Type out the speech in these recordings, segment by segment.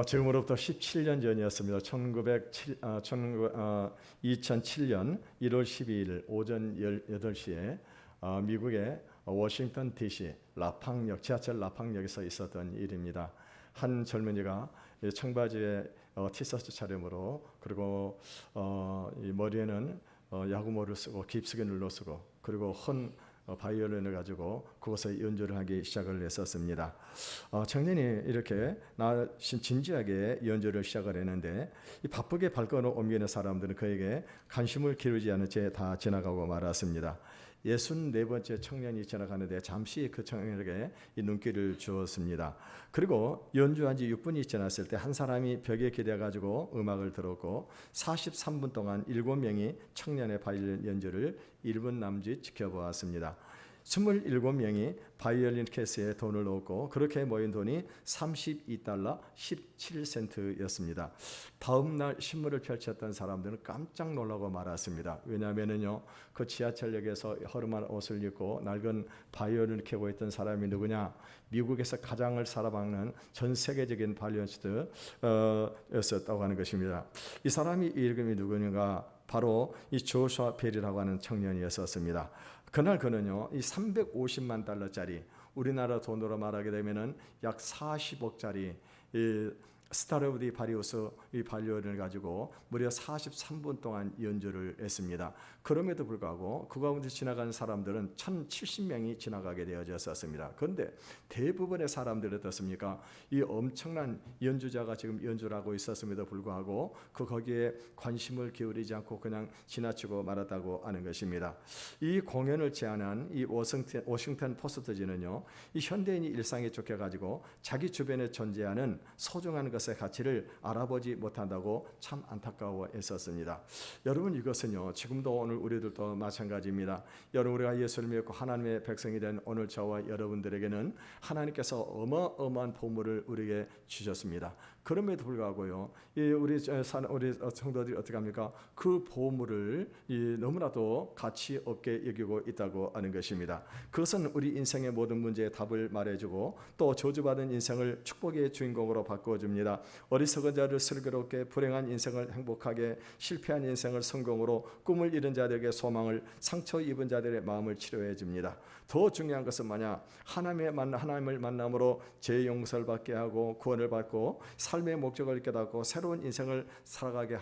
지금으로부터 17년 전이었습니다. 2007년 1월 12일 오전 18시에 미국의 워싱턴 DC 지하철 라팡역에서 있었던 일입니다. 한 젊은이가 청바지에 티셔츠 차림으로, 그리고 이 머리에는 야구모를 쓰고 깁스기 눌러 쓰고, 그리고 바이올린을 가지고 그곳에 연주를 하기 시작을 했었습니다. 청년이 이렇게 진지하게 연주를 시작을 했는데, 이 바쁘게 발걸음을 옮기는 사람들은 그에게 관심을 기울이지 않은 채 다 지나가고 말았습니다. 64번째 청년이 지나가는데 잠시 그 청년에게 이 눈길을 주었습니다. 그리고 연주한 지 6분이 지났을 때 한 사람이 벽에 기대가지고 음악을 들었고, 43분 동안 7명이 청년의 바이올린 연주를 1분 남짓 지켜보았습니다. 27명이 바이올린 케이스에 돈을 넣었고, 그렇게 모인 돈이 $32 17센트였습니다. 다음 날 신문을 펼쳤던 사람들은 깜짝 놀라고 말았습니다. 왜냐하면요, 그 지하철역에서 허름한 옷을 입고 낡은 바이올린을 켜고 있던 사람이 누구냐? 미국에서 가장 살아먹는 전 세계적인 바이올리니스트였었다고 하는 것입니다. 이 사람이 이름이 누구인가? 바로 이 조슈아 벨이라고 하는 청년이었습니다. 그날 그는요, 이 $350만 우리나라 돈으로 말하게 되면은 약 40억짜리 스타라우디 바리우스 이 바이올린을 가지고 무려 43분 동안 연주를 했습니다. 그럼에도 불구하고 그 가운데 지나간 사람들은 1070명이 지나가게 되어졌었습니다. 그런데 대부분의 사람들은 어떻습니까? 이 엄청난 연주자가 지금 연주를 하고 있었음에도 불구하고 거기에 관심을 기울이지 않고 그냥 지나치고 말았다고 하는 것입니다. 이 공연을 제안한 이 워싱턴 포스트지는요, 이 현대인이 일상에 쫓겨가지고 자기 주변에 존재하는 소중한 것의 가치를 알아보지 못한다고 참 안타까워했었습니다. 여러분, 이것은요, 지금도 오늘 우리들도 마찬가지입니다. 여러분, 우리가 예수를 믿고 하나님의 백성이 된 오늘 저와 여러분들에게는 하나님께서 어마어마한 보물을 우리에게 주셨습니다. 그럼에도 불구하고요, 우리 성도들이 어떻게 합니까? 그 보물을 너무나도 가치 없게 여기고 있다고 하는 것입니다. 그것은 우리 인생의 모든 문제에 답을 말해주고 또 저주받은 인생을 축복의 주인공으로 바꿔줍니다. 어리석은 자를 슬기롭게, 불행한 인생을 행복하게, 실패한 인생을 성공으로, 꿈을 잃은 자들에게 소망을, 상처 입은 자들의 마음을 치료해 줍니다. 더 중요한 것은 뭐냐? 하나님을 만남으로 죄 용서를 받게 하고 구원을 받고 삶의 목적을 깨닫고 새로운 인생을 살아가게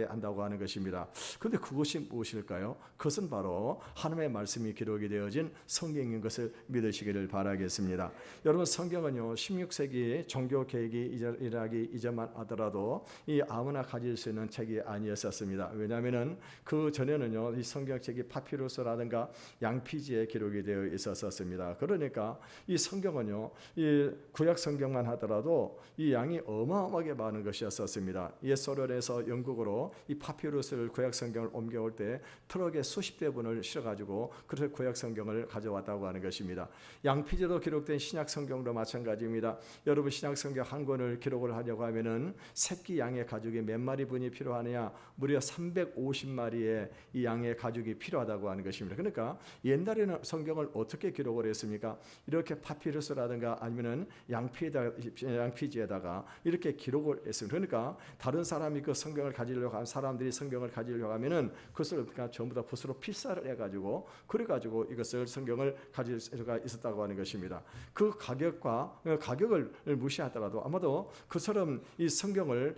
한다고 하는 것입니다. 그런데 그것이 무엇일까요? 그것은 바로 하나님의 말씀이 기록이 되어진 성경인 것을 믿으시기를 바라겠습니다. 여러분, 성경은요, 16세기 종교 계획이 일하기 이전만 하더라도 이 아무나 가질 수 있는 책이 아니었었습니다. 왜냐하면은 그 전에는요, 이 성경책이 파피루스라든가 양피지에 기록이 되어 있었습니다. 그러니까 이 성경은요, 이 구약 성경만 하더라도 이 양이 어마어마하게 많은 것이었습니다. 옛 소련에서 영국으로 이 파피루스를 구약 성경을 옮겨올 때 트럭에 수십 대분을 실어가지고 그래서 구약 성경을 가져왔다고 하는 것입니다. 양피지로 기록된 신약 성경도 마찬가지입니다. 여러분, 신약 성경 한 권을 기록을 하려고 하면은 새끼 양의 가죽이 몇 마리 분이 필요하느냐? 무려 350마리의 이 양의 가죽이 필요하다고 하는 것입니다. 그러니까 옛날에는 성경을 어떻게 기록을 했습니까? 이렇게 파피루스라든가 아니면은 양피지에다가 이렇게 기록을 했습니다. 그러니까 다른 사람이 그 성경을 가지려고 하면, 사람들이 성경을 가지려고 하면은 그것을 그러니까 전부 다 붓으로 필사를 해가지고 그래가지고 이것을 성경을 가질 수가 있었다고 하는 것입니다. 그 가격을 무시하더라도 아마도 그처럼 이 성경을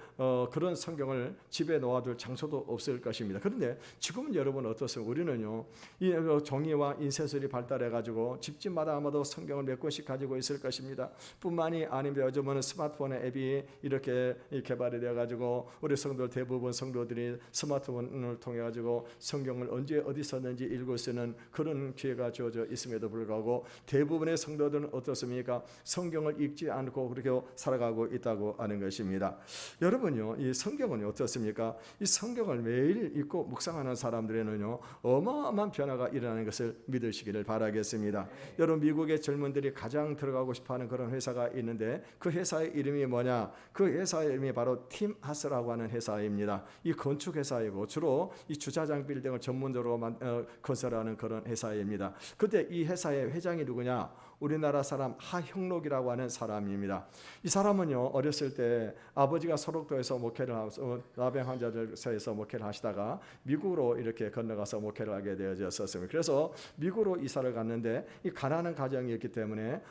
그런 성경을 집에 놓아둘 장소도 없을 것입니다. 그런데 지금은 여러분 어떻습니까? 우리는요, 이 종이와 인쇄술이 발달해가지고 집집마다 아마도 성경을 몇 권씩 가지고 있을 것입니다. 뿐만이 아니면 요즘은 스마트폰의 앱이 이렇게 개발이 되어가지고 우리 성도들, 대부분 성도들이 스마트폰을 통해 가지고 성경을 언제 어디 썼는지 읽을 수 있는 그런 기회가 주어져 있음에도 불구하고 대부분의 성도들은 어떻습니까? 성경을 읽지 않고 그렇게 살아가고 있다고 하는 것입니다. 여러분요, 이 성경은 어떻습니까? 이 성경을 매일 읽고 묵상하는 사람들에는요, 어마어마한 변화가 일어나는 것을 믿으시기를 바라겠습니다. 여러분, 미국의 젊은들이 가장 들어가고 싶어하는 그런 회사가 있는데 그 회사의 이름이 뭐냐? 그 회사의 이름이 바로 팀 하스라고 하는 회사입니다. 이 건축 회사이고 주로 이 주차장 빌딩을 전문적으로 건설하는 그런 회사입니다. 그때 이 회사의 회장이 누구냐? 우리나라 사람 하형록이라고 하는 사람입니다. 이 사람은요, 어렸을 때 아버지가 소록도에서 목회를 하면서 나병 환자들 사이에서 목회를 하시다가 미국으로 이렇게 건너가서 목회를 하게 되어졌었습니다. 그래서 미국으로 이사를 갔는데 이 가난한 가정이었기 때문에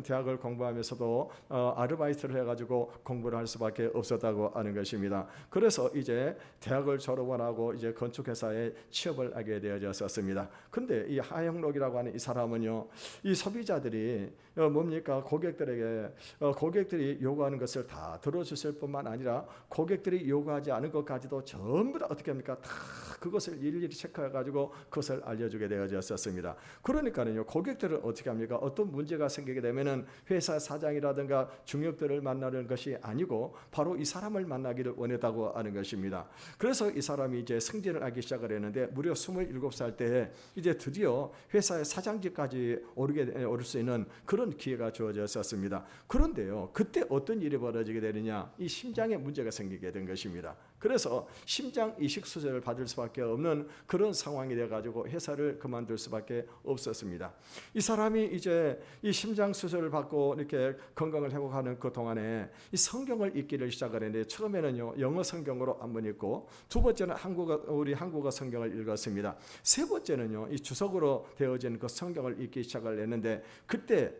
대학을 공부하면서도 아르바이트를 해가지고 공부를 할 수밖에 없었다고 하는 것입니다. 그래서 이제 대학을 졸업을 하고 이제 건축회사에 취업을 하게 되어졌었습니다. 근데 이 하형록이라고 하는 이 사람은요, 이 소비자들이 뭡니까? 고객들이 요구하는 것을 다 들어주실 뿐만 아니라 고객들이 요구하지 않은 것까지도 전부 다 어떻게 합니까? 다 그것을 일일이 체크해가지고 그것을 알려주게 되어졌었습니다. 그러니까요, 고객들은 어떻게 합니까? 어떤 문제가 생기게 되면은 회사 사장이라든가 중역들을 만나는 것이 아니고 바로 이 사람을 만나기를 원했다고 하는 것입니다. 그래서 이 사람이 이제 승진을 하기 시작을 했는데 무려 27살 때에 이제 드디어 회사의 사장직까지 오를 수 있는 그런 기회가 주어졌었습니다. 그런데요, 그때 어떤 일이 벌어지게 되느냐? 이 심장에 문제가 생기게 된 것입니다. 그래서 심장 이식 수술을 받을 수밖에 없는 그런 상황이 돼가지고 회사를 그만둘 수밖에 없었습니다. 이 사람이 이제 이 심장 수술을 받고 이렇게 건강을 회복하는 그 동안에 이 성경을 읽기를 시작을 했는데 처음에는요, 영어 성경으로 한번 읽고 두 번째는 우리 한국어 성경을 읽었습니다. 세 번째는요, 이 주석으로 되어진 그 성경을 읽기 시작을 했는데 그때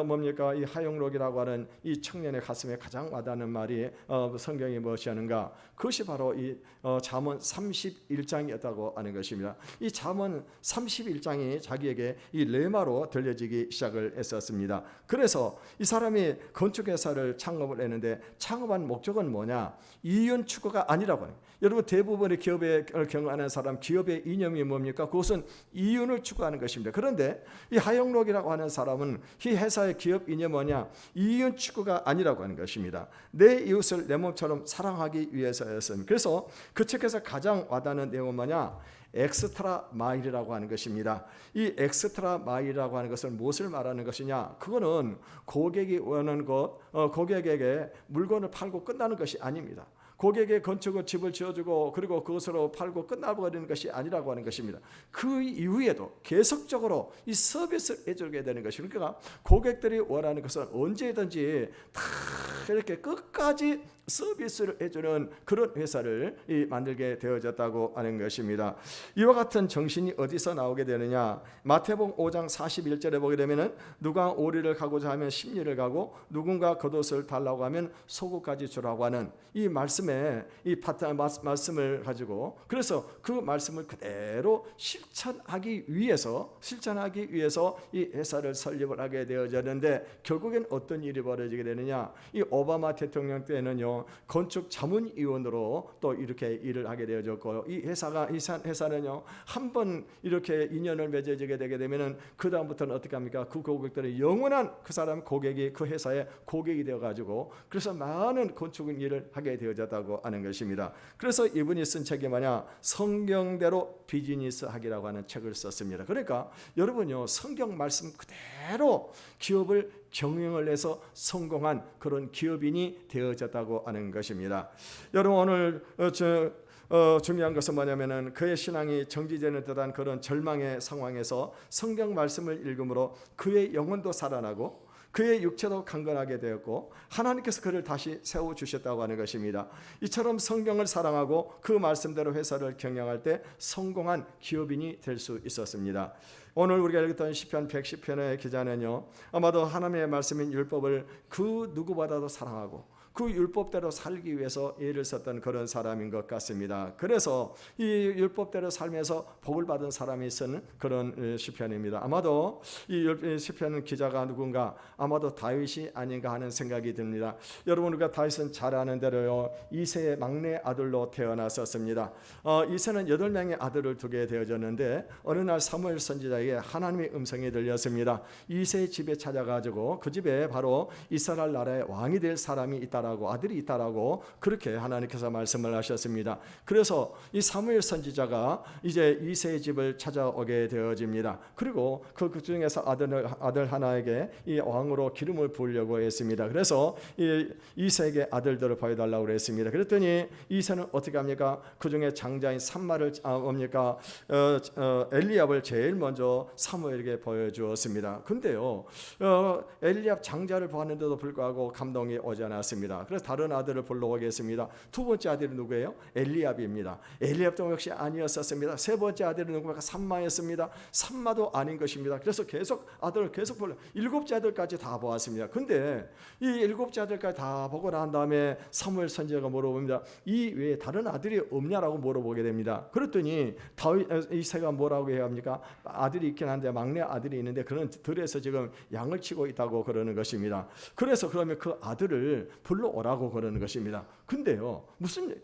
뭡니까? 이 하용록이라고 하는 이 청년의 가슴에 가장 와닿는 말이 성경이 무엇이었는가? 그것이 바로 이 잠언 31장이었다고 하는 것입니다. 이 잠언 31장이 자기에게 이 레마로 들려지기 시작을 했었습니다. 그래서 이 사람이 건축회사를 창업을 했는데 창업한 목적은 뭐냐? 이윤 추구가 아니라고 하는 거예요. 여러분, 대부분의 기업에 경영하는 사람, 기업의 이념이 뭡니까? 그것은 이윤을 추구하는 것입니다. 그런데 이 하용록이라고 하는 사람은 이 회사의 기업 이념이 뭐냐? 이윤 추구가 아니라고 하는 것입니다. 내 이웃을 내 몸처럼 사랑하기 위해서였습니다. 그래서 그 책에서 가장 와닿는 내용은 뭐냐? 엑스트라 마일이라고 하는 것입니다. 이 엑스트라 마일이라고 하는 것은 무엇을 말하는 것이냐? 그거는 고객이 원하는 것, 고객에게 물건을 팔고 끝나는 것이 아닙니다. 고객의 건축을 집을 지어주고 그리고 그것으로 팔고 끝나버리는 것이 아니라고 하는 것입니다. 그 이후에도 계속적으로 이 서비스를 해주게 되는 것입니다. 그러니까 고객들이 원하는 것은 언제든지 다 이렇게 끝까지 서비스를 해주는 그런 회사를 만들게 되어졌다고 하는 것입니다. 이와 같은 정신이 어디서 나오게 되느냐? 마태복음 5장 41절에 보게 되면은 누가 오리를 가고자 하면 십리를 가고 누군가 겉옷을 달라고 하면 속옷까지 주라고 하는 이 말씀에 이 말씀을 가지고 그래서 그 말씀을 그대로 실천하기 위해서 이 회사를 설립을 하게 되어졌는데 결국엔 어떤 일이 벌어지게 되느냐? 이 오바마 대통령 때는요, 건축 자문위원으로 또 이렇게 일을 하게 되어졌고요. 이 회사는요, 한번 이렇게 인연을 맺어지게 되게 되면은 그 다음부터는 어떻게 합니까? 그 고객들의 영원한 그 사람 고객이 그 회사의 고객이 되어가지고 그래서 많은 건축 일을 하게 되어졌다고 하는 것입니다. 그래서 이분이 쓴 책이 뭐냐? 성경대로 비즈니스 하기라고 하는 책을 썼습니다. 그러니까 여러분요, 성경 말씀 그대로 기업을 경영을 해서 성공한 그런 기업인이 되어졌다고 하는 것입니다. 여러분, 오늘 중요한 것은 뭐냐면은 그의 신앙이 정지되는 듯한 그런 절망의 상황에서 성경 말씀을 읽음으로 그의 영혼도 살아나고 그의 육체도 강건하게 되었고 하나님께서 그를 다시 세워주셨다고 하는 것입니다. 이처럼 성경을 사랑하고 그 말씀대로 회사를 경영할 때 성공한 기업인이 될 수 있었습니다. 오늘 우리가 읽었던 시편 110편의 기자는요, 아마도 하나님의 말씀인 율법을 그 누구보다도 사랑하고 그 율법대로 살기 위해서 애를 썼던 그런 사람인 것 같습니다. 그래서 이 율법대로 살면서 복을 받은 사람이 쓴 그런 시편입니다. 아마도 이 시편 기자가 누군가 아마도 다윗이 아닌가 하는 생각이 듭니다. 여러분, 우리가 다윗은 잘 아는 대로요, 이새의 막내 아들로 태어났었습니다. 이새는 8명의 아들을 두게 되어졌는데 어느 날 사무엘 선지자에게 하나님의 음성이 들렸습니다. 이새의 집에 찾아가지고 그 집에 바로 이스라엘 나라의 왕이 될 사람이 있다라고, 아들이 있다라고 그렇게 하나님께서 말씀을 하셨습니다. 그래서 이 사무엘 선지자가 이제 이새의 집을 찾아오게 되어집니다. 그리고 그 중에서 아들 하나에게 이 왕으로 기름을 부으려고 했습니다. 그래서 이새에게 아들들을 보여달라고 그랬습니다. 그랬더니 이새는 어떻게 합니까? 그 중에 장자인 삼마를 엘리압을 제일 먼저 먼저 사무엘에게 보여주었습니다. 근데요, 엘리압 장자를 보았는데도 불구하고 감동이 오지 않았습니다. 그래서 다른 아들을 불러오겠습니다. 두 번째 아들이 누구예요? 엘리압입니다. 엘리압도 역시 아니었었습니다. 세 번째 아들은 누구입니까? 삼마였습니다. 삼마도 아닌 것입니다. 그래서 계속 아들을 계속 불러 일곱째 아들까지 다 보았습니다. 근데 이 일곱째 아들까지 다 보고 난 다음에 사무엘 선지자가 물어봅니다. 이 외에 다른 아들이 없냐라고 물어보게 됩니다. 그랬더니 다윗 이새가 뭐라고 해야 합니까? 아들이 있긴 한데 막내 아들이 있는데 그는 들에서 지금 양을 치고 있다고 그러는 것입니다. 그래서 그러면 그 아들을 불러오라고 그러는 것입니다. 근데요, 무슨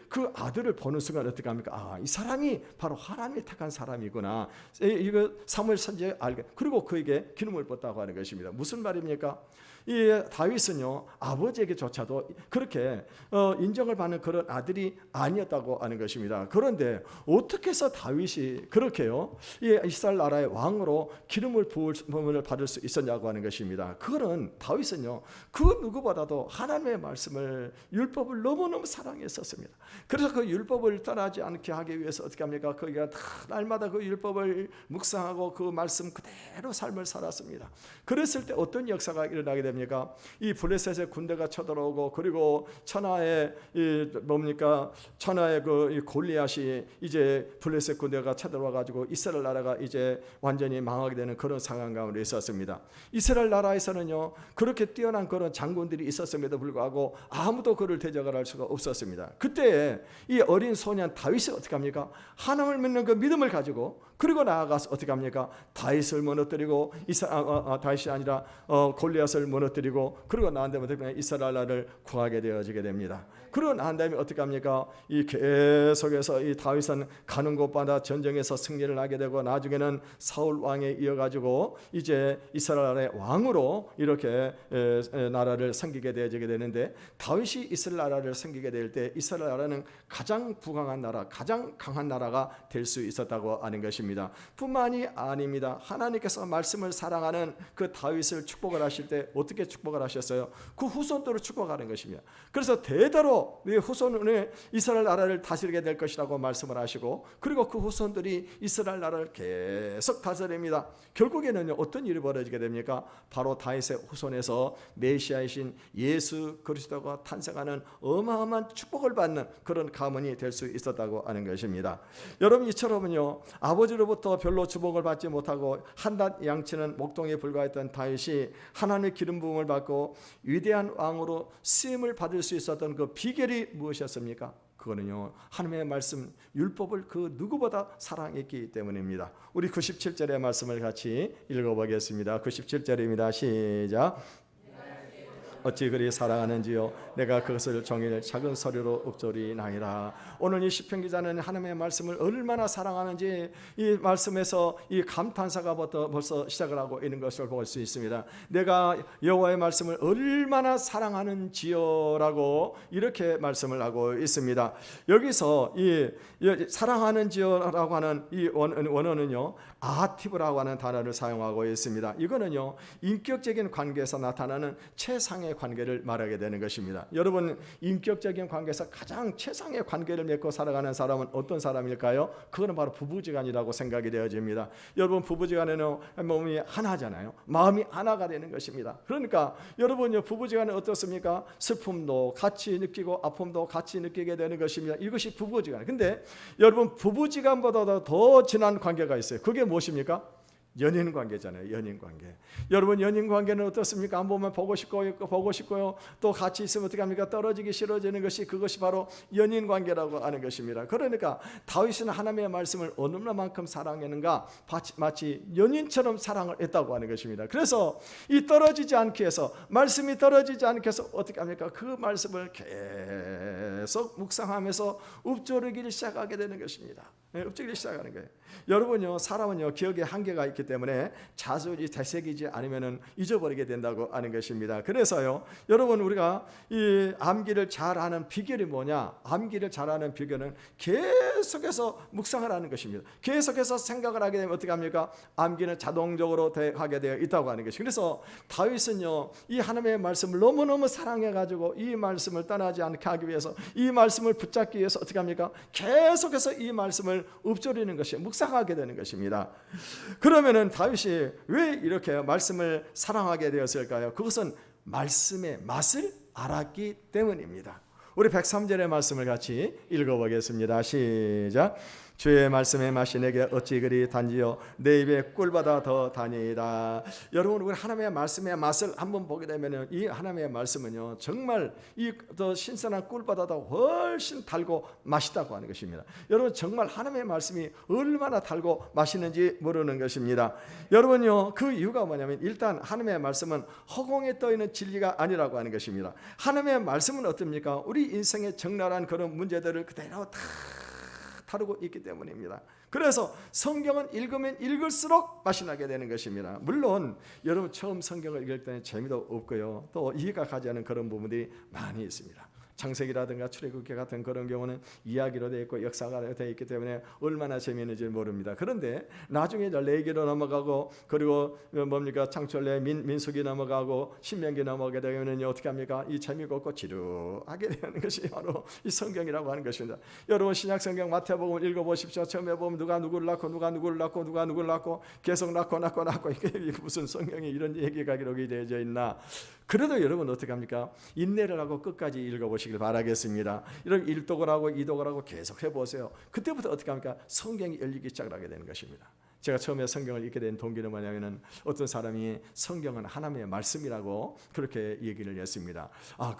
그 아들을 보는 순간 어떻게 합니까? 아, 이 사람이 바로 하나님이 택한 사람이구나. 이거 사무엘 선지자가 알게. 그리고 그에게 기름을 붓다고 하는 것입니다. 무슨 말입니까? 이 다윗은요, 아버지에게조차도 그렇게 인정을 받는 그런 아들이 아니었다고 하는 것입니다. 그런데 어떻게 해서 다윗이 그렇게요, 이 이스라엘 나라의 왕으로 기름을 부음을 받을 수 있었냐고 하는 것입니다. 그거는 다윗은요, 그 누구보다도 하나님의 말씀을, 율법을 너무너무 사랑했었습니다. 그래서 그 율법을 떠나지 않게 하기 위해서 어떻게 합니까? 그가 다 날마다 그 율법을 묵상하고 그 말씀 그대로 삶을 살았습니다. 그랬을 때 어떤 역사가 일어나게 됩니까? 이 블레셋의 군대가 쳐들어오고, 그리고 천하의 천하의 그 골리앗이 이제 블레셋 군대가 쳐들어와 가지고 이스라엘 나라가 이제 완전히 망하게 되는 그런 상황 가운데 있었습니다. 이스라엘 나라에서는요, 그렇게 뛰어난 그런 장군들이 있었음에도 불구하고 아무도 그를 대적을 할 수가 없었습니다. 그때 이 어린 소년 다윗이 어떻게 합니까? 하나님을 믿는 그 믿음을 가지고, 그리고 나아가서 어떻게 합니까? 다윗을 무너뜨리고, 다윗이 아니라 골리앗을 무너뜨리고, 그리고 난 다음에 이스라엘 나라를 구하게 되어지게 됩니다. 그러고 난 다음에 어떻게 합니까? 이 계속해서 이 다윗은 가는 곳마다 전쟁에서 승리를 하게 되고, 나중에는 사울 왕에 이어가지고 이제 이스라엘 나라의 왕으로 이렇게 나라를 섬기게 되어지게 되는데, 다윗이 이스라엘 나라를 섬기게 될 때 이스라엘 나라는 가장 부강한 나라, 가장 강한 나라가 될 수 있었다고 하는 것입니다. 뿐만이 아닙니다. 하나님께서 말씀을 사랑하는 그 다윗을 축복을 하실 때 어떻게 축복을 하셨어요? 그 후손들을 축복하는 것입니다. 그래서 대대로 후손은 이스라엘 나라를 다스리게 될 것이라고 말씀을 하시고, 그리고 그 후손들이 이스라엘 나라를 계속 다스립니다. 결국에는 어떤 일이 벌어지게 됩니까? 바로 다윗의 후손에서 메시아이신 예수 그리스도가 탄생하는 어마어마한 축복을 받는 그런 가문이 될 수 있었다고 하는 것입니다. 여러분, 이처럼은요, 아버지로부터 별로 주목을 받지 못하고 한낱 양치는 목동에 불과했던 다윗이 하나님의 기름 부음을 받고 위대한 왕으로 쓰임을 받을 수 있었던 그 비결이 무엇이었습니까? 그거는요, 하나님의 말씀, 율법을 그 누구보다 사랑했기 때문입니다. 우리 97절의 말씀을 같이 읽어보겠습니다. 97절입니다. 시작. 어찌 그리 사랑하는지요, 내가 그것을 종일 작은 소리로 읊조리나이다. 오늘 이 시편 기자는 하나님의 말씀을 얼마나 사랑하는지 이 말씀에서 이 감탄사가 벌써 시작을 하고 있는 것을 볼 수 있습니다. 내가 여호와의 말씀을 얼마나 사랑하는지요라고 이렇게 말씀을 하고 있습니다. 여기서 이 사랑하는지요라고 하는 이 원어는요, 아티브라고 하는 단어를 사용하고 있습니다. 이거는요, 인격적인 관계에서 나타나는 최상의 관계를 말하게 되는 것입니다. 여러분, 인격적인 관계에서 가장 최상의 관계를 맺고 살아가는 사람은 어떤 사람일까요? 그거는 바로 부부지간이라고 생각이 되어집니다. 여러분, 부부지간에는 몸이 하나잖아요. 마음이 하나가 되는 것입니다. 그러니까 여러분, 부부지간은 어떻습니까? 슬픔도 같이 느끼고 아픔도 같이 느끼게 되는 것입니다. 이것이 부부지간. 근데 여러분, 부부지간보다 더 진한 관계가 있어요. 그게 무엇입니까? 연인 관계잖아요. 연인 관계. 여러분, 연인 관계는 어떻습니까? 한 번만 보고 싶고요. 또 같이 있으면 어떻게 합니까? 떨어지기 싫어지는 것이, 그것이 바로 연인 관계라고 하는 것입니다. 그러니까 다윗은 하나님의 말씀을 얼마만큼 사랑했는가? 마치 연인처럼 사랑을 했다고 하는 것입니다. 그래서 이 떨어지지 않게 해서, 말씀이 떨어지지 않게 해서 어떻게 합니까? 그 말씀을 계속 묵상하면서 읊조르기를 시작하게 되는 것입니다. 읊조르기 시작하는 거예요. 여러분요, 사람은요, 기억에 한계가 있기 때문에 자주 되새기지 않으면 잊어버리게 된다고 하는 것입니다. 그래서요, 여러분, 우리가 이 암기를 잘하는 비결이 뭐냐? 암기를 잘하는 비결은 계속해서 묵상을 하는 것입니다. 계속해서 생각을 하게 되면 어떻게 합니까? 암기는 자동적으로 하게 되어 있다고 하는 것이. 그래서 다윗은요, 이 하나님의 말씀을 너무너무 사랑해가지고 이 말씀을 떠나지 않게 하기 위해서, 이 말씀을 붙잡기 위해서 어떻게 합니까? 계속해서 이 말씀을 말씀을 읊조리는 것이 묵상하게 되는 것입니다. 그러면은 다윗이 왜 이렇게 말씀을 사랑하게 되었을까요? 그것은 말씀의 맛을 알았기 때문입니다. 우리 103절의 말씀을 같이 읽어보겠습니다. 시작. 주의 말씀의 맛이 내게 어찌 그리 단지요 내 입에 꿀보다 더 다니이다. 여러분, 우리 하나님의 말씀의 맛을 한번 보게 되면 이 하나님의 말씀은요 정말 이 더 신선한 꿀보다 더 훨씬 달고 맛있다고 하는 것입니다. 여러분, 정말 하나님의 말씀이 얼마나 달고 맛있는지 모르는 것입니다. 여러분요, 그 이유가 뭐냐면 일단 하나님의 말씀은 허공에 떠 있는 진리가 아니라고 하는 것입니다. 하나님의 말씀은 어떻습니까? 우리 인생의 적나라한 그런 문제들을 그대로 다 다루고 있기 때문입니다. 그래서 성경은 읽으면 읽을수록 맛이 나게 되는 것입니다. 물론 여러분 처음 성경을 읽을 때는 재미도 없고요, 또 이해가 가지 않는 그런 부분들이 많이 있습니다. 창세기라든가 출애굽기 같은 그런 경우는 이야기로 되어 있고 역사가 되어 있기 때문에 얼마나 재미있는지 모릅니다. 그런데 나중에 레위기로 넘어가고 그리고 뭡니까 창출래 민수기 넘어가고 신명기 넘어가게 되면요 어떻게 합니까? 이 재미가 없고 지루하게 되는 것이 바로 이 성경이라고 하는 것입니다. 여러분, 신약 성경 마태복음 읽어보십시오. 처음에 보면 누가 누구를 낳고 누가 누구를 낳고 누가 누구를 낳고 계속 낳고 이게 무슨 성경에 이런 얘기가 기록이 되어져 있나? 그래도 여러분 어떻게 합니까? 인내를 하고 끝까지 읽어보시길 바라겠습니다. 이런 1독을 하고 2독을 하고 계속 해보세요. 그때부터 어떻게 합니까? 성경이 열리기 시작하게 되는 것입니다. 제가 처음에 성경을 읽게 된 동기는 뭐냐면은 어떤 사람이 성경은 하나님의 말씀이라고 그렇게 얘기를 했습니다.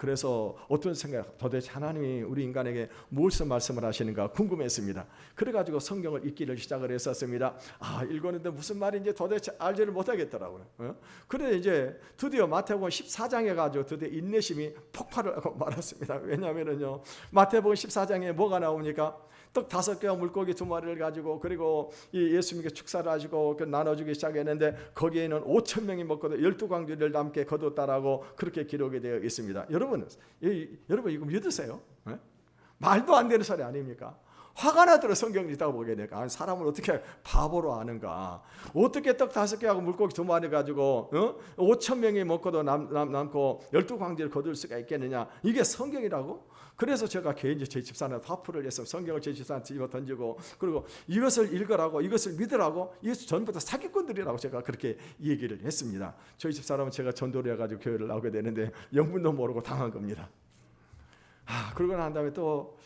그래서 어떤 생각, 도대체 하나님이 우리 인간에게 무엇을 말씀을 하시는가 궁금했습니다. 그래가지고 성경을 읽기를 시작을 했었습니다. 읽었는데 무슨 말인지 도대체 알지를 못하겠더라고요. 그런데 이제 드디어 마태복음 14장에 가지고 드디어 인내심이 폭발을 하고 말았습니다. 왜냐하면요 마태복음 14장에 뭐가 나옵니까? 떡 5개와 물고기 2마리를 가지고 그리고 이 예수님께 축사를 하시고 나눠주기 시작했는데 거기에는 5,000명이 먹고도 12광주리를 남게 거뒀다라고 그렇게 기록이 되어 있습니다. 여러분 이거 믿으세요? 네? 말도 안 되는 소리 아닙니까? 화가 나더라. 성경을 읽다가 보게 되니까 사람을 어떻게 바보로 아는가? 어떻게 떡 5개하고 물고기 2마리 가지고 5,000명이 먹고도 남고 12광주리를 거둘 수가 있겠느냐? 이게 성경이라고? 그래서 제가 개인적으로 제 집사한테 화풀이를 해서 성경을 제 집사한테 집어 던지고 그리고 이것을 읽으라고 이것을 믿으라고 이것이 전부 다 사기꾼들이라고 제가 그렇게 얘기를 했습니다. 저희 집사람은 제가 전도를 해가지고 교회를 나오게 되는데 영문도 모르고 당한 겁니다. 그러고 난 다음에 또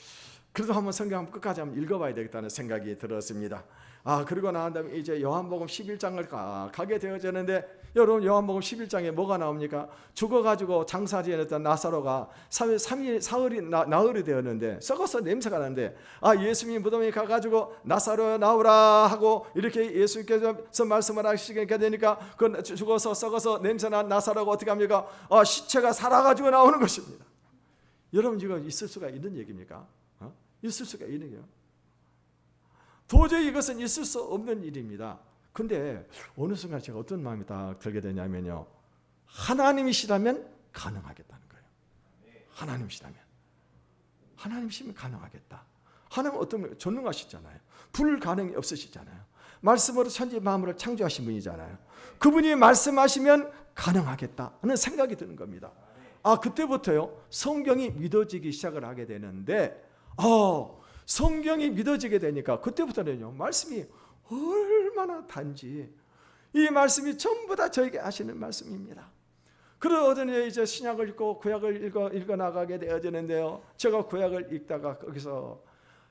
그래도 한번 성경 끝까지 한번 읽어봐야 되겠다는 생각이 들었습니다. 그리고 난 다음에 이제 요한복음 11장을 가게 되어졌는데 여러분, 요한복음 11장에 뭐가 나옵니까? 죽어가지고 장사 지냈던 나사로가 나흘이 되었는데 썩어서 냄새가 나는데 예수님이 무덤에 가가지고 나사로야 나오라 하고 이렇게 예수님께서 말씀을 하시게 되니까 그 죽어서 썩어서 냄새난 나사로가 어떻게 합니까? 시체가 살아가지고 나오는 것입니다. 여러분, 이거 있을 수가 있는 얘기입니까? 있을 수가 있는 거예요. 도저히 이것은 있을 수 없는 일입니다. 근데 어느 순간 제가 어떤 마음이 딱 들게 되냐면요, 하나님이시라면 가능하겠다는 거예요. 하나님이시면 가능하겠다. 하나님은 어떤 전능하시잖아요. 불가능이 없으시잖아요. 말씀으로 천지 만물을 창조하신 분이잖아요. 그분이 말씀하시면 가능하겠다 하는 생각이 드는 겁니다. 그때부터요 성경이 믿어지기 시작을 하게 되는데 성경이 믿어지게 되니까 그때부터는요 말씀이 얼마나 단지 이 말씀이 전부 다 저에게 하시는 말씀입니다. 그러더니 이제 신약을 읽고 구약을 읽어 나가게 되어지는데요, 제가 구약을 읽다가 거기서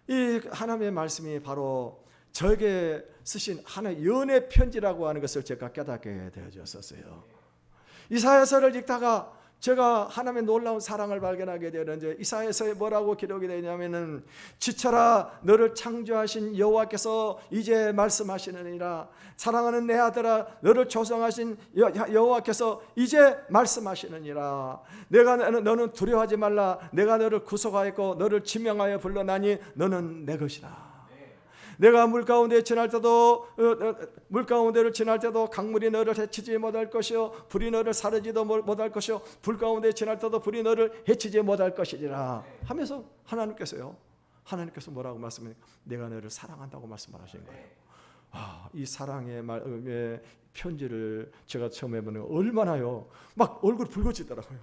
이 하나님의 말씀이 바로 저에게 쓰신 하나의 연애 편지라고 하는 것을 제가 깨닫게 되어졌었어요. 이사야서를 읽다가 제가 하나님의 놀라운 사랑을 발견하게 되는데 이사야서에 뭐라고 기록이 되냐면은 지쳐라 너를 창조하신 여호와께서 이제 말씀하시느니라. 사랑하는 내 아들아 너를 조성하신 여호와께서 이제 말씀하시느니라. 너는 두려워하지 말라. 내가 너를 구속하였고 너를 지명하여 불러나니 너는 내 것이라. 내가 물 가운데를 지날 때도 강물이 너를 해치지 못할 것이요 불이 너를 사르지도 못할 것이요 불 가운데 지날 때도 불이 너를 해치지 못할 것이리라 하면서 하나님께서 뭐라고 말씀합니까? 내가 너를 사랑한다고 말씀하시는 거예요. 이 사랑의 편지를 제가 처음 해보는 얼마나요 막 얼굴 붉어지더라고요.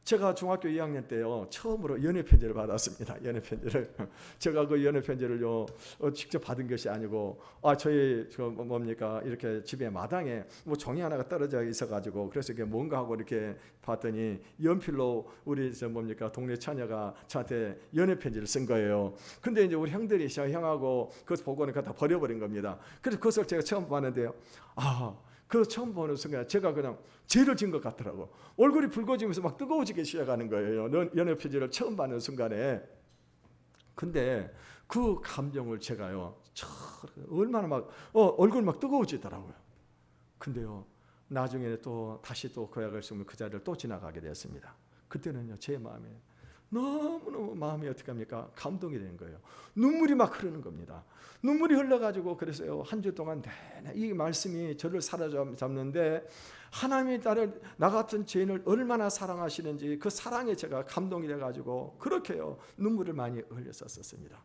제가 중학교 2학년 때요 처음으로 연애 편지를 받았습니다. 연애 편지를 제가 그 연애 편지를요 직접 받은 것이 아니고 저희 뭡니까 이렇게 집에 마당에 뭐 종이 하나가 떨어져 있어가지고 그래서 이게 뭔가 하고 이렇게 봤더니 연필로 우리 뭡니까 동네 처녀가 저한테 연애 편지를 쓴 거예요. 근데 이제 우리 형들이 형하고 그것 보고는 다 버려버린 겁니다. 그래서 그것을 제가 처음 봤는데요. 그 처음 보는 순간 제가 그냥 죄를 진 것 같더라고. 얼굴이 붉어지면서 막 뜨거워지기 시작하는 거예요. 연애 편지를 처음 받는 순간에. 근데 그 감정을 제가요 얼마나 막 얼굴이 막 뜨거워지더라고요. 근데요 나중에 또 다시 또 구약을 쓰면 그 자리를 또 지나가게 됐습니다. 그때는요 제 마음에 너무너무 마음이 어떻게 합니까? 감동이 된 거예요. 눈물이 막 흐르는 겁니다. 눈물이 흘러가지고 그래서요 한 주 동안 내내 이 말씀이 저를 사로잡는데 하나님이 나 같은 죄인을 얼마나 사랑하시는지 그 사랑에 제가 감동이 돼가지고 그렇게요 눈물을 많이 흘렸었습니다.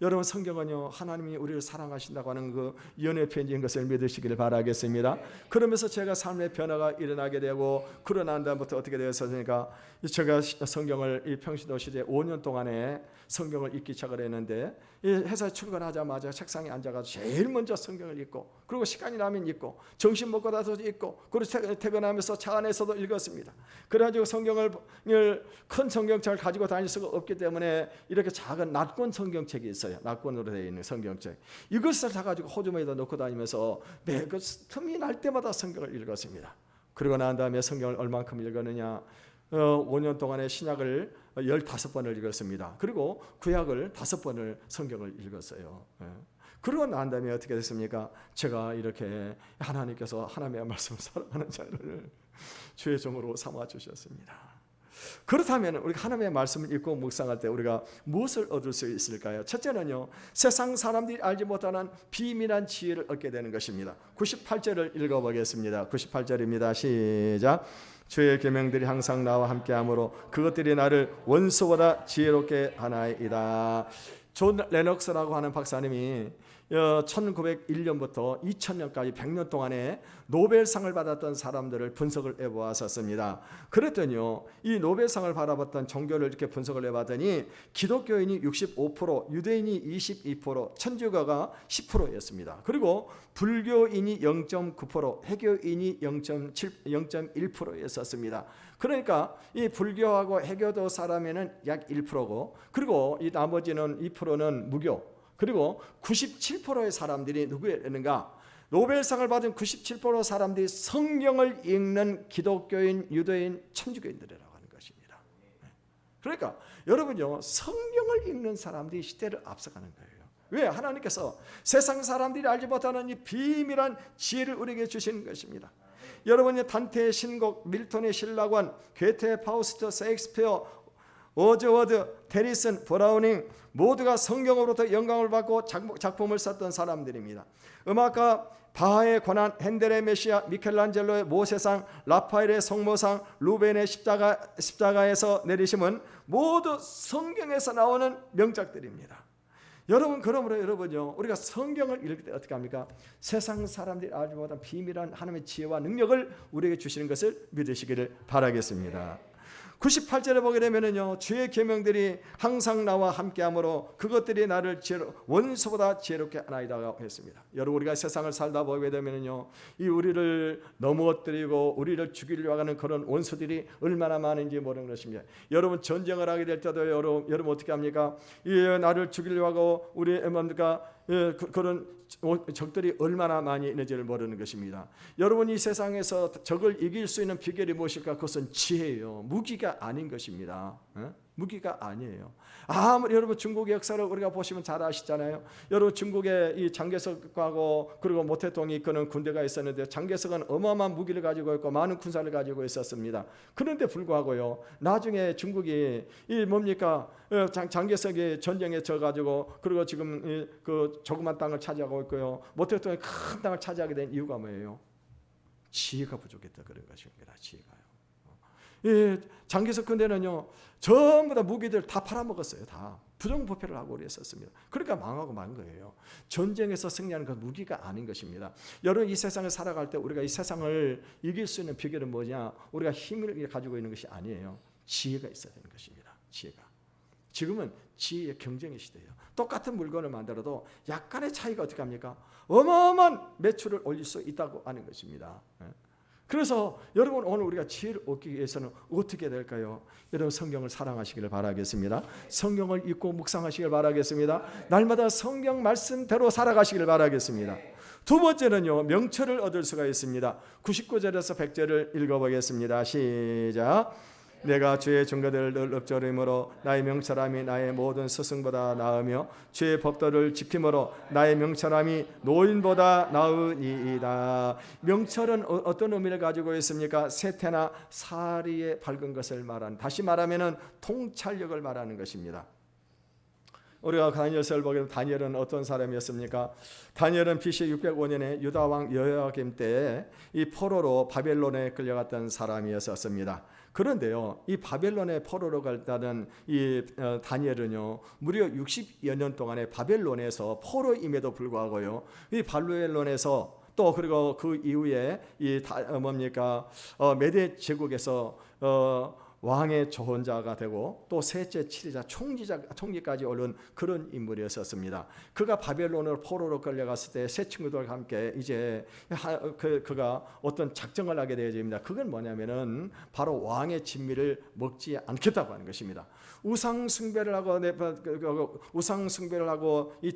여러분 성경은요 하나님이 우리를 사랑하신다고 하는 그 연애 편지인 것을 믿으시기를 바라겠습니다. 그러면서 제가 삶의 변화가 일어나게 되고 그러고 난 다음부터 어떻게 되었습니까? 제가 성경을 이 평신도 시대 5년 동안에 성경을 읽기 시작을 했는데 회사에 출근하자마자 책상에 앉아가지고 제일 먼저 성경을 읽고 그리고 시간이 나면 읽고 점심 먹고 나서 읽고 그리고 퇴근하면서 차 안에서도 읽었습니다. 그래가지고 성경을 큰 성경책을 가지고 다닐 수가 없기 때문에 이렇게 작은 낱권 성경책이 있어요. 낱권으로 되어 있는 성경책 이것을 사가지고 호주머니에다 넣고 다니면서 매그 틈이 날 때마다 성경을 읽었습니다. 그리고 난 다음에 성경을 얼만큼 읽었느냐 5년 동안의 신약을 15번을 읽었습니다. 그리고 구약을 5번을 성경을 읽었어요. 그러고 난 다음에 어떻게 됐습니까? 제가 이렇게 하나님께서 하나님의 말씀을 사랑하는 자를 주의 종으로 삼아주셨습니다. 그렇다면 우리가 하나님의 말씀을 읽고 묵상할 때 우리가 무엇을 얻을 수 있을까요? 첫째는요 세상 사람들이 알지 못하는 비밀한 지혜를 얻게 되는 것입니다. 98절을 읽어보겠습니다. 98절입니다. 시작. 주의 계명들이 항상 나와 함께하므로 그것들이 나를 원수보다 지혜롭게 하나이다. 존 레녹스라고 하는 박사님이 1901년부터 2000년까지 100년 동안에 노벨상을 받았던 사람들을 분석을 해보았었습니다. 그랬더니요 이 노벨상을 받아봤던 종교를 이렇게 분석을 해봤더니 기독교인이 65%, 유대인이 22%, 천주교가 10%였습니다. 그리고 불교인이 0.9%, 해교인이 0.1%였었습니다. 그러니까 이 불교하고 해교도 사람에는 약 1%고 그리고 이 나머지는 2%는 무교 그리고 97%의 사람들이 누구였는가? 노벨상을 받은 97% 사람들이 성경을 읽는 기독교인, 유대인, 천주교인들이라고 하는 것입니다. 그러니까 여러분요 성경을 읽는 사람들이 시대를 앞서가는 거예요. 왜? 하나님께서 세상 사람들이 알지 못하는 이 비밀한 지혜를 우리에게 주시는 것입니다. 여러분이 단테의 신곡, 밀톤의 신라관, 괴테, 파우스트, 셰익스피어, 워즈워드, 테리슨, 브라우닝 모두가 성경으로부터 영감을 받고 작품을 썼던 사람들입니다. 음악가 바하의 고난, 핸델의 메시아, 미켈란젤로의 모세상, 라파엘의 성모상, 루벤의 십자가에서 내리심은 모두 성경에서 나오는 명작들입니다. 여러분 그러므로 여러분요 우리가 성경을 읽을 때 어떻게 합니까? 세상 사람들이 알지 못한 비밀한 하나님의 지혜와 능력을 우리에게 주시는 것을 믿으시기를 바라겠습니다. 98절에 보게 되면은요 주의 계명들이 항상 나와 함께하므로 그것들이 나를 원수보다 지혜롭게 하나이다라고 했습니다. 여러분 우리가 세상을 살다 보게 되면은요 이 우리를 넘어뜨리고 우리를 죽이려고 하는 그런 원수들이 얼마나 많은지 모르는 것입니다. 여러분 전쟁을 하게 될 때도 여러분 어떻게 합니까? 이 나를 죽이려고 하고 우리 뭡니까? 그런 적들이 얼마나 많이 있는지를 모르는 것입니다. 여러분 이 세상에서 적을 이길 수 있는 비결이 무엇일까? 그것은 지혜예요. 무기가 아닌 것입니다. 무기가 아니에요. 아무리 여러분 중국의 역사를 우리가 보시면 잘 아시잖아요. 여러분 중국에 이 장개석하고 그리고 모태통이 이끄는 군대가 있었는데 장개석은 어마어마한 무기를 가지고 있고 많은 군사를 가지고 있었습니다. 그런데 불구하고요 나중에 중국이 이 뭡니까 장개석이 전쟁에 져가지고 그리고 지금 그 조그만 땅을 차지하고 있고요 모태통이 큰 땅을 차지하게 된 이유가 뭐예요? 지혜가 부족했다 그런 것입니다. 지혜가요. 이 장개석 군대는요 전부 다 무기들 다 팔아먹었어요. 다 부정부패를 하고 그랬었습니다. 그러니까 망하고 만 거예요. 전쟁에서 승리하는 건 무기가 아닌 것입니다. 여러분 이 세상을 살아갈 때 우리가 이 세상을 이길 수 있는 비결은 뭐냐? 우리가 힘을 가지고 있는 것이 아니에요. 지혜가 있어야 되는 것입니다. 지혜가. 지금은 지혜의 경쟁의 시대예요. 똑같은 물건을 만들어도 약간의 차이가 어떻게 합니까? 어마어마한 매출을 올릴 수 있다고 하는 것입니다. 그래서 여러분 오늘 우리가 지혜를 얻기 위해서는 어떻게 될까요? 여러분 성경을 사랑하시기를 바라겠습니다. 성경을 읽고 묵상하시길 바라겠습니다. 날마다 성경 말씀대로 살아가시길 바라겠습니다. 두 번째는요, 명철을 얻을 수가 있습니다. 99절에서 100절을 읽어보겠습니다. 시작. 내가 주의 증거들을 늘 읊조림으로 나의 명철함이 나의 모든 스승보다 나으며 주의 법도를 지킴으로 나의 명철함이 노인보다 나으니이다. 명철은 어떤 의미를 가지고 있습니까? 세태나 사리에 밝은 것을 말하는, 다시 말하면 통찰력을 말하는 것입니다. 우리가 다니엘서를 보게 되면 다니엘은 어떤 사람이었습니까? 다니엘은 BC 605년에 유다 왕 여호야김 때에 이 포로로 바벨론에 끌려갔던 사람이었습니다. 그런데요, 이 바벨론의 포로로 갔다는 이 다니엘은요, 무려 60여 년 동안에 바벨론에서 포로임에도 불구하고요, 이 바벨론에서 또 그리고 그 이후에 이 메대 제국에서 왕의 조언자가 되고 또 셋째 치리자 총리까지 오른 그런 인물이었습니다. 그가 바벨론으로 포로로 끌려갔을 때 세 친구들과 함께 이제 그가 어떤 작정을 하게 되어집니다. 그건 뭐냐면은 바로 왕의 진미를 먹지 않겠다고 하는 것입니다. 우상 숭배를 하고 이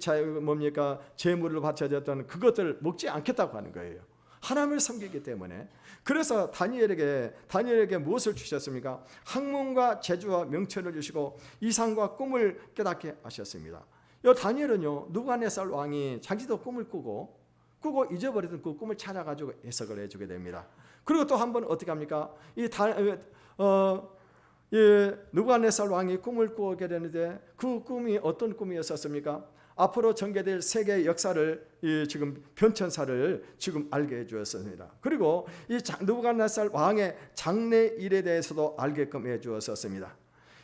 제물을 바쳐졌던 그것들을 먹지 않겠다고 하는 거예요. 하나님을 섬기기 때문에. 그래서 다니엘에게 무엇을 주셨습니까? 학문과 재주와 명철을 주시고 이상과 꿈을 깨닫게 하셨습니다. 이 다니엘은요, 느부갓네살 왕이 자기도 꿈을 꾸고 잊어버리던 그 꿈을 찾아가지고 해석을 해주게 됩니다. 그리고 또 한 번 어떻게 합니까? 느부갓네살 왕이 꿈을 꾸게 되는데 그 꿈이 어떤 꿈이었습니까? 앞으로 전개될 세계 역사를 지금 변천사를 지금 알게 해주었습니다. 그리고 이 느부갓네살 왕의 장래일에 대해서도 알게끔 해주었습니다.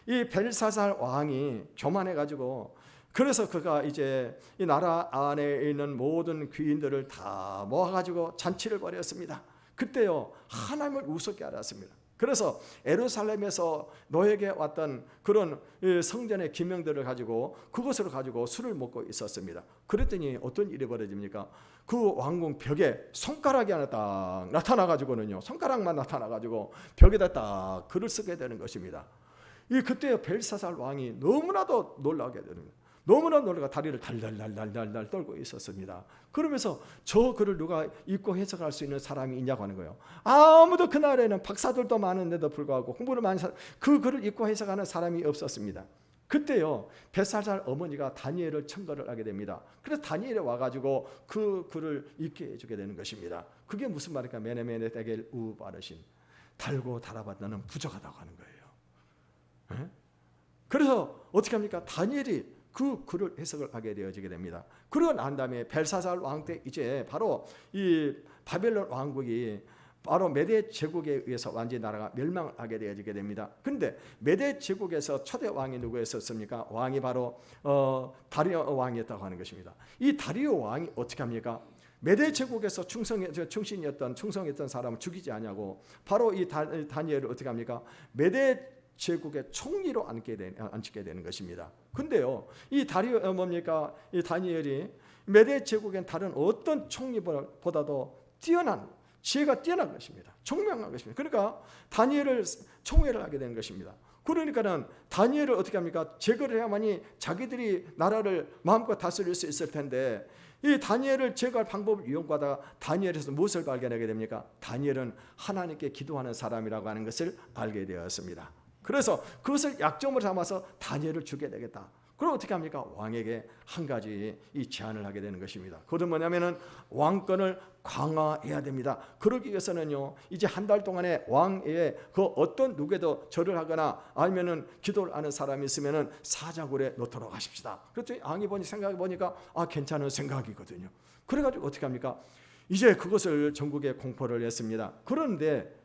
이 벨사살 왕이 교만해가지고 그래서 그가 이제 이 나라 안에 있는 모든 귀인들을 다 모아가지고 잔치를 벌였습니다. 그때요, 하나님을 우습게 알았습니다. 그래서 예루살렘에서 노예게 왔던 그런 성전의 기명들을 가지고 그것으로 가지고 술을 먹고 있었습니다. 그랬더니 어떤 일이 벌어집니까? 그 왕궁 벽에 손가락이 하나 딱 나타나가지고는요, 손가락만 나타나가지고 벽에다 딱 글을 쓰게 되는 것입니다. 그때 벨사살 왕이 너무나도 놀라게 됩니다. 너무나 놀라가 다리를 달달달달달 떨고 있었습니다. 그러면서 저 글을 누가 읽고 해석할 수 있는 사람이 있냐고 하는 거예요. 아무도 그날에는 박사들도 많은데도 불구하고 공부를 많이 그 글을 읽고 해석하는 사람이 없었습니다. 그때요, 벨사살 어머니가 다니엘을 청거를 하게 됩니다. 그래서 다니엘이 와가지고 그 글을 읽게 해주게 되는 것입니다. 그게 무슨 말일까? 메네메네 데겔 우바르신, 달고 달아받는 부족하다고 하는 거예요. 그래서 어떻게 합니까? 다니엘이 그 글을 해석을 하게 되어지게 됩니다. 그러고 난 다음에 벨사살 왕 때 이제 바로 이 바벨론 왕국이 바로 메대 제국에 의해서 완전히 나라가 멸망을 하게 되어지게 됩니다. 그런데 메대 제국에서 초대 왕이 누구였었습니까? 왕이 바로 다리오 왕이었다고 하는 것입니다. 이 다리오 왕이 어떻게 합니까? 메대 제국에서 충성했던 사람을 죽이지 않냐고 바로 이 다니엘을 어떻게 합니까? 메대 제국의 총리로 앉게 되는 것입니다. 근데요, 이 다니엘이 메대 제국엔 다른 어떤 총리보다도 지혜가 뛰어난 것입니다. 총명한 것입니다. 그러니까 다니엘을 총회를 하게 되는 것입니다. 그러니까는 다니엘을 어떻게 합니까? 제거를 해야만이 자기들이 나라를 마음껏 다스릴 수 있을 텐데 이 다니엘을 제거할 방법을 이용하다가 다니엘에서 무엇을 발견하게 됩니까? 다니엘은 하나님께 기도하는 사람이라고 하는 것을 알게 되었습니다. 그래서 그것을 약점으로 삼아서 다니엘을 죽여야 되겠다. 그럼 어떻게 합니까? 왕에게 한 가지 이 제안을 하게 되는 것입니다. 그것은 뭐냐면은 왕권을 강화해야 됩니다. 그러기 위해서는요, 이제 한 달 동안에 왕의 그 어떤 누구에도 절을 하거나 아니면은 기도를 하는 사람이 있으면은 사자굴에 놓도록 하십시다. 그랬더니 왕이 생각해 보니까 괜찮은 생각이거든요. 그래가지고 어떻게 합니까? 이제 그것을 전국에 공포를 했습니다. 그런데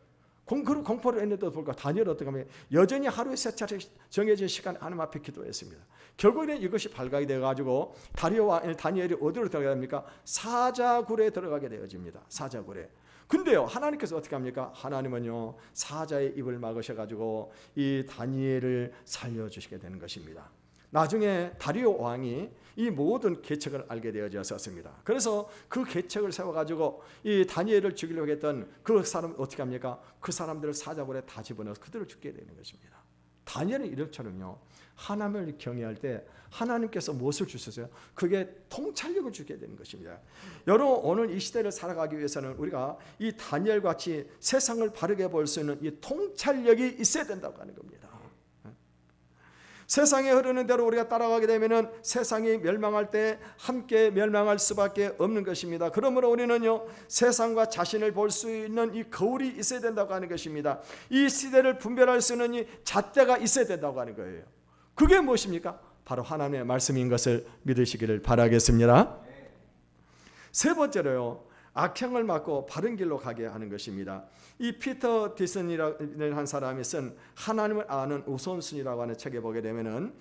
공포를 했는데도 불구하고 다니엘은 어떻게 하면 여전히 하루에 3차례 정해진 시간 하나님 앞에 기도했습니다. 결국에는 이것이 발각이 되어가지고 다니엘이 어디로 들어가게 됩니까? 사자굴에 들어가게 되어집니다. 사자굴에. 근데요, 하나님께서 어떻게 합니까? 하나님은요, 사자의 입을 막으셔가지고 이 다니엘을 살려주시게 되는 것입니다. 나중에 다리오 왕이 이 모든 계책을 알게 되어졌었습니다. 그래서 그 계책을 세워가지고 이 다니엘을 죽이려고 했던 그 사람 어떻게 합니까? 그 사람들을 사자굴에 다 집어넣어서 그들을 죽게 되는 것입니다. 다니엘은 이렇처럼요, 하나님을 경외할 때 하나님께서 무엇을 주셨어요? 그게 통찰력을 주게 되는 것입니다. 여러분, 오늘 이 시대를 살아가기 위해서는 우리가 이 다니엘 같이 세상을 바르게 볼 수 있는 이 통찰력이 있어야 된다고 하는 겁니다. 세상에 흐르는 대로 우리가 따라가게 되면은 세상이 멸망할 때 함께 멸망할 수밖에 없는 것입니다. 그러므로 우리는요, 세상과 자신을 볼 수 있는 이 거울이 있어야 된다고 하는 것입니다. 이 시대를 분별할 수 있는 이 잣대가 있어야 된다고 하는 거예요. 그게 무엇입니까? 바로 하나님의 말씀인 것을 믿으시기를 바라겠습니다. 세 번째로요, 악행을 막고 바른 길로 가게 하는 것입니다. 이 피터 디슨이라는 한 사람이 쓴 하나님을 아는 우선순위라고 하는 책에 보게 되면은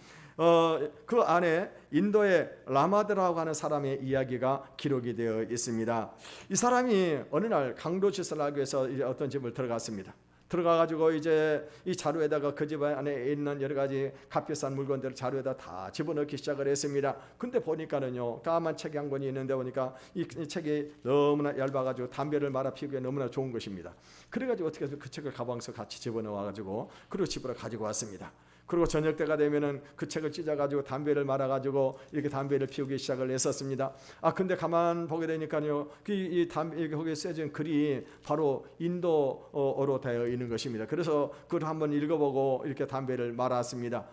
그 안에 인도의 라마드라고 하는 사람의 이야기가 기록이 되어 있습니다. 이 사람이 어느 날 강도짓을 하기 위해서 어떤 집을 들어갔습니다. 들어가가지고 이제 이 자루에다가 그 집 안에 있는 여러 가지 값비싼 물건들을 자루에다 다 집어넣기 시작을 했습니다. 근데 보니까는요, 까만 책이 한 권이 있는데 보니까 이 책이 너무나 얇아가지고 담배를 말아 피우기에 너무나 좋은 것입니다. 그래가지고 어떻게 해서 그 책을 가방에서 같이 집어넣어가지고 그리고 집으로 가지고 왔습니다. 그리고 저녁 때가 되면은 그 책을 찢어가지고 담배를 말아가지고 이렇게 담배를 피우기 시작을 했었습니다. 근데 가만 보게 되니까요, 이 담배 거기에 써진 글이 바로 인도어로 되어 있는 것입니다. 그래서 그걸 한번 읽어보고 이렇게 담배를 말았습니다.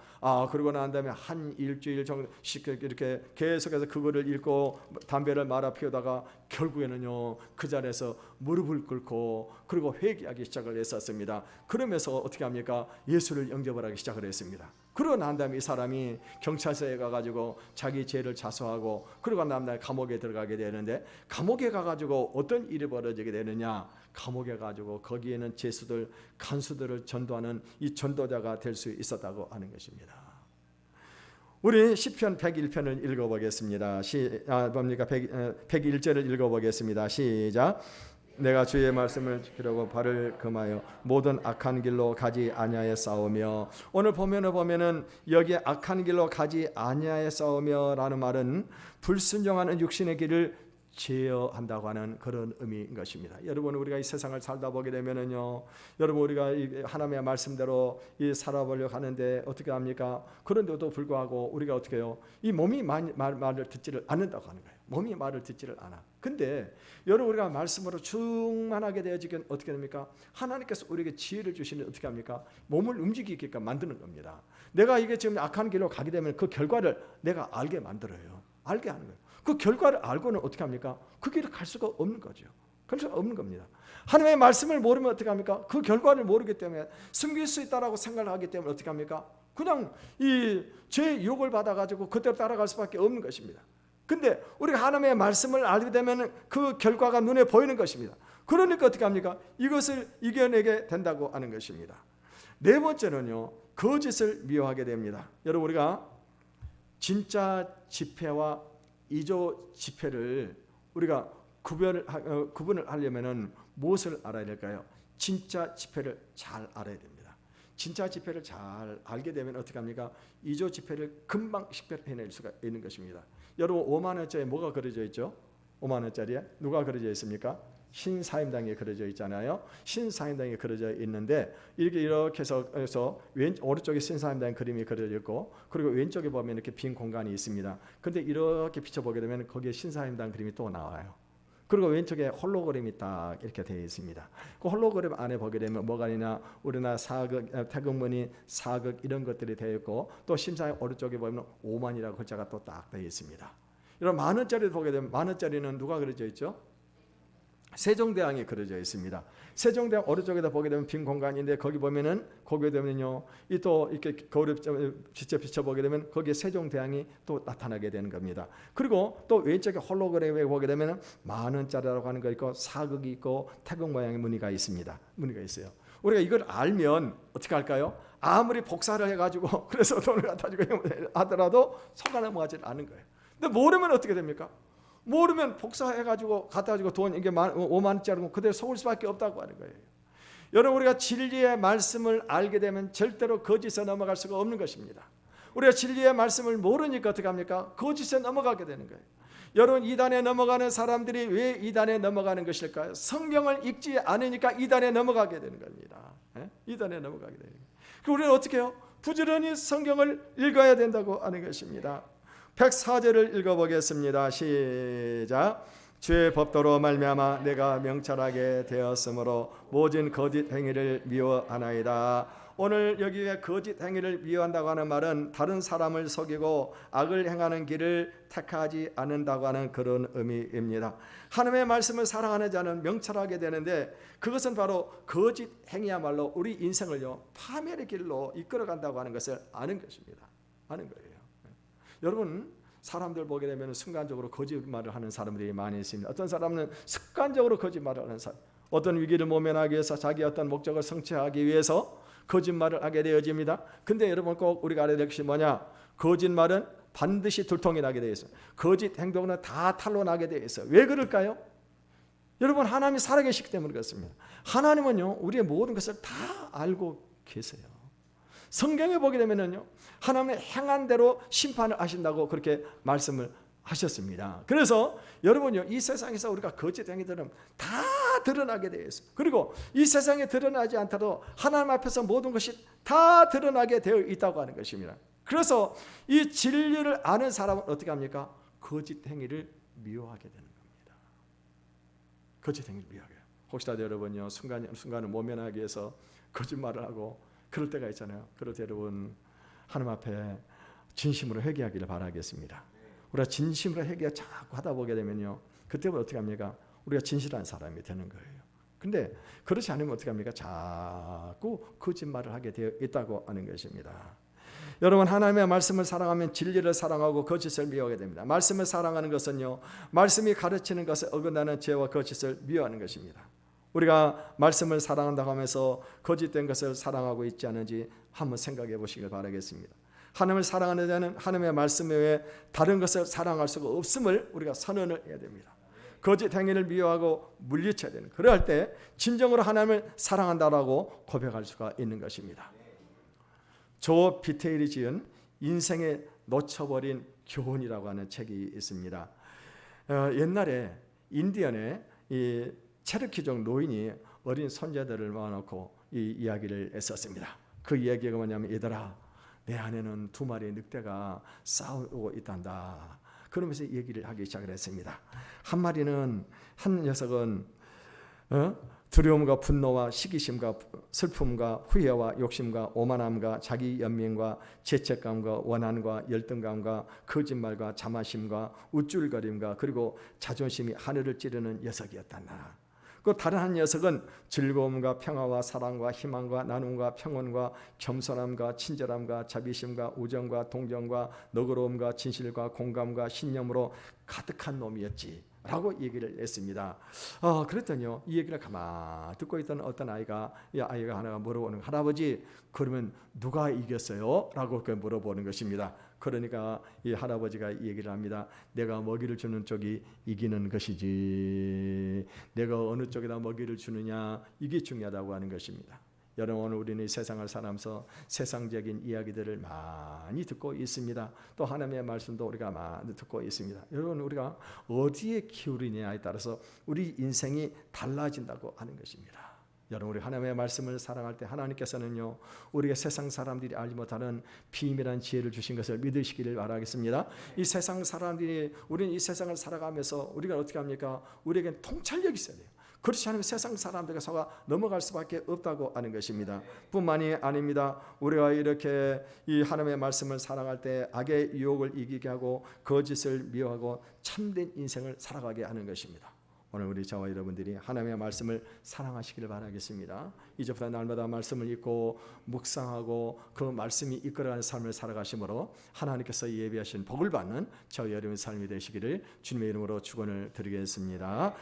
그러고 난 다음에 한 일주일 정도 이렇게 계속해서 그거를 읽고 담배를 말아 피우다가 결국에는요, 그 자리에서 무릎을 꿇고 그리고 회개하기 시작을 했었습니다. 그러면서 어떻게 합니까? 예수를 영접을 하기 시작을 했습니다. 그러고 난 다음에 이 사람이 경찰서에 가가지고 자기 죄를 자수하고 그러고 난 다음에 감옥에 들어가게 되는데, 감옥에 가가지고 어떤 일이 벌어지게 되느냐? 감옥에 가지고 거기에는 죄수들, 간수들을 전도하는 이 전도자가 될 수 있었다고 하는 것입니다. 우리 시편 101편을 읽어보겠습니다. 101절을 읽어보겠습니다. 시작. 내가 주의 말씀을 지키려고 발을 금하여 모든 악한 길로 가지 아니하였사오며. 오늘 보면은 여기에 악한 길로 가지 아니하였사오며라는 말은 불순종하는 육신의 길을 제어한다고 하는 그런 의미인 것입니다. 여러분, 우리가 이 세상을 살다 보게 되면은요, 여러분 우리가 하나님의 말씀대로 살아보려고 하는데 어떻게 합니까? 그런데도 불구하고 우리가 어떻게 해요? 이 몸이 말을 듣지를 않는다고 하는 거예요. 몸이 말을 듣지를 않아. 근데 여러분, 우리가 말씀으로 충만하게 되어지면 어떻게 됩니까? 하나님께서 우리에게 지혜를 주시는 어떻게 합니까? 몸을 움직이게끔 만드는 겁니다. 내가 이게 지금 악한 길로 가게 되면 그 결과를 내가 알게 만들어요. 알게 하는 거예요. 그 결과를 알고는 어떻게 합니까? 그 길을 갈 수가 없는 거죠. 갈 수가 없는 겁니다. 하나님의 말씀을 모르면 어떻게 합니까? 그 결과를 모르기 때문에 숨길 수 있다라고 생각을 하기 때문에 어떻게 합니까? 그냥 이 죄의 유혹을 받아가지고 그대로 따라갈 수밖에 없는 것입니다. 근데 우리가 하나님의 말씀을 알게 되면 그 결과가 눈에 보이는 것입니다. 그러니까 어떻게 합니까? 이것을 이겨내게 된다고 하는 것입니다. 네 번째는요, 거짓을 미워하게 됩니다. 여러분, 우리가 진짜 집회와 이조 집회를 우리가 구분을 하려면은 무엇을 알아야 될까요? 진짜 집회를 잘 알아야 됩니다. 진짜 집회를 잘 알게 되면 어떻게 합니까? 이조 집회를 금방 식별해낼 수가 있는 것입니다. 여러분, 5만 원짜리 뭐가 그려져 있죠? 5만 원짜리에 누가 그려져 있습니까? 신사임당이 그려져 있잖아요. 신사임당이 그려져 있는데 이렇게 해서 오른쪽에 신사임당 그림이 그려져 있고, 그리고 왼쪽에 보면 이렇게 빈 공간이 있습니다. 근데 이렇게 비춰보게 되면 거기에 신사임당 그림이 또 나와요. 그리고 왼쪽에 홀로그램이 딱 이렇게 되어 있습니다. 그 홀로그램 안에 보게 되면 뭐가 있냐? 우리나라 사극, 태극무늬, 사극 이런 것들이 되어 있고, 또 심사의 오른쪽에 보면 5만이라고 글자가 또 딱 되어 있습니다. 이런 만 원짜리를 보게 되면 만 원짜리는 누가 그려져 있죠? 세종대왕이 그려져 있습니다. 세종대왕 오른쪽에다 보게 되면 빈 공간인데 거기 보면은 거기에 되면요, 이 또 이렇게 거울에 비춰보게 되면 거기에 세종대왕이 또 나타나게 되는 겁니다. 그리고 또 왼쪽에 홀로그램에 보게 되면은 만 원짜리라고 하는 거 있고 사극이 있고 태극 모양의 무늬가 있습니다. 무늬가 있어요. 우리가 이걸 알면 어떻게 할까요? 아무리 복사를 해가지고 그래서 돈을 갖다 주고 하더라도 속아 넘어가지 않는 거예요. 근데 모르면 어떻게 됩니까? 모르면 복사해가지고 갖다 가지고 돈 이게 5만 원짜리고 그대로 속을 수밖에 없다고 하는 거예요. 여러분, 우리가 진리의 말씀을 알게 되면 절대로 거짓에 넘어갈 수가 없는 것입니다. 우리가 진리의 말씀을 모르니까 어떻게 합니까? 거짓에 넘어가게 되는 거예요. 여러분, 이단에 넘어가는 사람들이 왜 이단에 넘어가는 것일까요? 성경을 읽지 않으니까 이단에 넘어가게 되는 겁니다. 이단에 넘어가게 되는 거예요. 그럼 우리는 어떻게 해요? 부지런히 성경을 읽어야 된다고 하는 것입니다. 104절을 읽어보겠습니다. 시작. 주의 법도로 말미암아 내가 명철하게 되었으므로 모든 거짓 행위를 미워하나이다. 오늘 여기에 거짓 행위를 미워한다고 하는 말은 다른 사람을 속이고 악을 행하는 길을 택하지 않는다고 하는 그런 의미입니다. 하나님의 말씀을 사랑하는 자는 명철하게 되는데 그것은 바로 거짓 행위야말로 우리 인생을요 파멸의 길로 이끌어간다고 하는 것을 아는 것입니다. 아는 거예요. 여러분, 사람들 보게 되면 순간적으로 거짓말을 하는 사람들이 많이 있습니다. 어떤 사람은 습관적으로 거짓말을 하는 사람, 어떤 위기를 모면하기 위해서 자기 어떤 목적을 성취하기 위해서 거짓말을 하게 되어집니다. 근데 여러분, 꼭 우리가 알아야 될 것이 뭐냐? 거짓말은 반드시 들통이 나게 되어 있어요. 거짓 행동은 다 탄로 나게 되어 있어요. 왜 그럴까요? 여러분, 하나님이 살아계시기 때문에 그렇습니다. 하나님은요 우리의 모든 것을 다 알고 계세요. 성경에 보게 되면요 하나님의 행한 대로 심판을 하신다고 그렇게 말씀을 하셨습니다. 그래서 여러분요 이 세상에서 우리가 거짓 행위들은 다 드러나게 되어 있어요. 그리고 이 세상에 드러나지 않더라도 하나님 앞에서 모든 것이 다 드러나게 되어 있다고 하는 것입니다. 그래서 이 진리를 아는 사람은 어떻게 합니까? 거짓 행위를 미워하게 되는 겁니다. 거짓 행위를 미워하게. 혹시라도 여러분요 순간을 모면하기 위해서 거짓말을 하고 그럴 때가 있잖아요. 그럴 때 여러분 하나님 앞에 진심으로 회개하기를 바라겠습니다. 우리가 진심으로 회개 자꾸 하다 보게 되면요 그때부터 어떻게 합니까? 우리가 진실한 사람이 되는 거예요. 근데 그렇지 않으면 어떻게 합니까? 자꾸 거짓말을 하게 되어 있다고 하는 것입니다. 여러분, 하나님의 말씀을 사랑하면 진리를 사랑하고 거짓을 미워하게 됩니다. 말씀을 사랑하는 것은요 말씀이 가르치는 것에 어긋나는 죄와 거짓을 미워하는 것입니다. 우리가 말씀을 사랑한다고 하면서 거짓된 것을 사랑하고 있지 않은지 한번 생각해 보시길 바라겠습니다. 하나님을 사랑하는 자는 하나님의 말씀 외에 다른 것을 사랑할 수가 없음을 우리가 선언을 해야 됩니다. 거짓 행위를 미워하고 물리쳐야 되는, 그럴 때 진정으로 하나님을 사랑한다라고 고백할 수가 있는 것입니다. 조 비테일이 지은 인생에 놓쳐버린 교훈이라고 하는 책이 있습니다. 옛날에 인디언의 이 체르키족 노인이 어린 손자들을 모아놓고 이 이야기를 했었습니다. 그 이야기가 뭐냐면, 얘들아, 내 안에는 2마리의 늑대가 싸우고 있단다. 그러면서 얘기를 하기 시작을 했습니다. 한 녀석은 두려움과 분노와 시기심과 슬픔과 후회와 욕심과 오만함과 자기 연민과 죄책감과 원한과 열등감과 거짓말과 자만심과 우쭐거림과 그리고 자존심이 하늘을 찌르는 녀석이었단다. 그 다른 한 녀석은 즐거움과 평화와 사랑과 희망과 나눔과 평온과 겸손함과 친절함과 자비심과 우정과 동정과 너그러움과 진실과 공감과 신념으로 가득한 놈이었지 라고 얘기를 했습니다. 그랬더니요 이 얘기를 가만히 듣고 있던 어떤 아이가 하나가 물어보는 거예요. 할아버지, 그러면 누가 이겼어요? 라고 물어보는 것입니다. 그러니까 이 할아버지가 이 얘기를 합니다. 내가 먹이를 주는 쪽이 이기는 것이지, 내가 어느 쪽에다 먹이를 주느냐, 이게 중요하다고 하는 것입니다. 여러분, 오늘 우리는 이 세상을 살아가면서 세상적인 이야기들을 많이 듣고 있습니다. 또 하나님의 말씀도 우리가 많이 듣고 있습니다. 여러분, 우리가 어디에 기울이냐에 따라서 우리 인생이 달라진다고 하는 것입니다. 여러분, 우리 하나님의 말씀을 사랑할 때 하나님께서는요 우리가 세상 사람들이 알지 못하는 비밀한 지혜를 주신 것을 믿으시기를 바라겠습니다. 이 세상 사람들이, 우리는 이 세상을 살아가면서 우리가 어떻게 합니까? 우리에겐 통찰력이 있어야 돼요. 그렇지 않으면 세상 사람들과 속아 넘어갈 수밖에 없다고 하는 것입니다. 뿐만이 아닙니다. 우리가 이렇게 이 하나님의 말씀을 사랑할 때 악의 유혹을 이기게 하고 거짓을 미워하고 참된 인생을 살아가게 하는 것입니다. 오늘 우리 저와 여러분들이 하나님의 말씀을 사랑하시기를 바라겠습니다. 이제부터 날마다 말씀을 읽고 묵상하고 그 말씀이 이끌어가는 삶을 살아가심으로 하나님께서 예비하신 복을 받는 저와 여러분의 삶이 되시기를 주님의 이름으로 축원을 드리겠습니다.